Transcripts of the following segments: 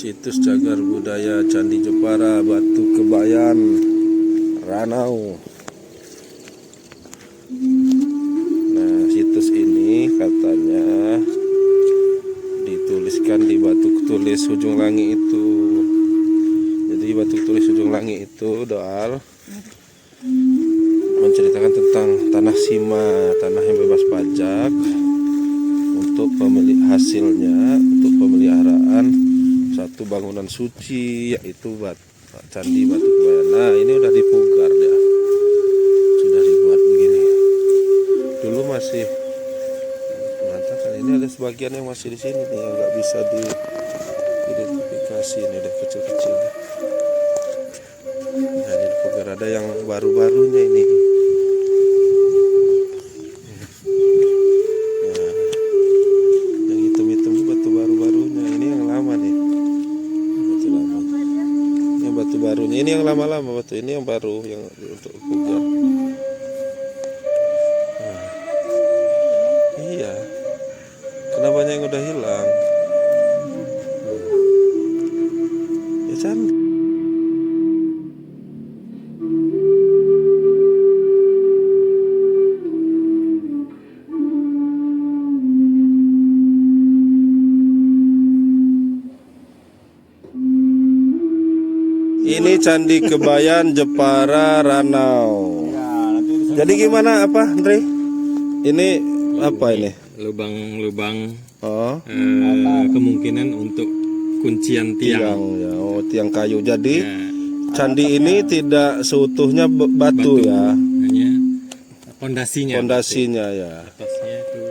Situs cagar budaya Candi Jepara Batu Kebayan Ranau. Nah, situs ini katanya dituliskan di batu tulis ujung langit itu. Jadi batu tulis ujung langit itu doal menceritakan tentang tanah sima, tanah yang bebas pajak untuk pemilik hasilnya untuk pemeliharaan satu bangunan suci, yaitu Candi Batu Kebayan. Nah, ini udah dipugar ya, sudah dibuat begini. Dulu masih mengatakan ini ada sebagian yang masih di sini nih, yang nggak bisa diidentifikasi. Ini udah kecil-kecil. Nah, ini dipugar, ada yang baru-barunya ini. Barunya ini yang lama-lama, batu ini yang baru yang untuk pugar. Nah, iya, kenapa banyak yang udah hilang? Ya cantik. Ini Candi Kebayan Jepara Ranau. Jadi gimana apa, Andre? Ini apa ini? Lubang-lubang. Oh. Kemungkinan untuk kuncian tiang. Ya. Oh, tiang kayu. Jadi ya, candi ini tidak seutuhnya batu ya. Hanya pondasinya. Pondasinya ya. Atasnya itu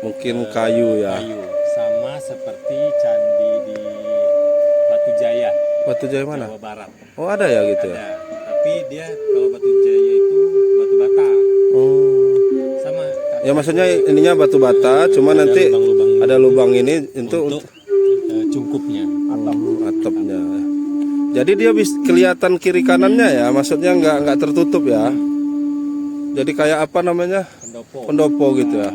mungkin kayu ya. Kayu. Sama seperti candi di Batu Jaya. Batu Jaya mana? Jawa Barat. Oh, ada ya gitu ada. ya. Tapi dia kalau Batu Jaya itu batu bata. Oh. Sama. Ya maksudnya ininya batu bata, cuma nanti ada lubang ini untuk cungkupnya, atapnya. Jadi dia kelihatan kiri kanannya ya, maksudnya nggak tertutup ya. Jadi kayak apa namanya? Pendopo. Pendopo gitu ya.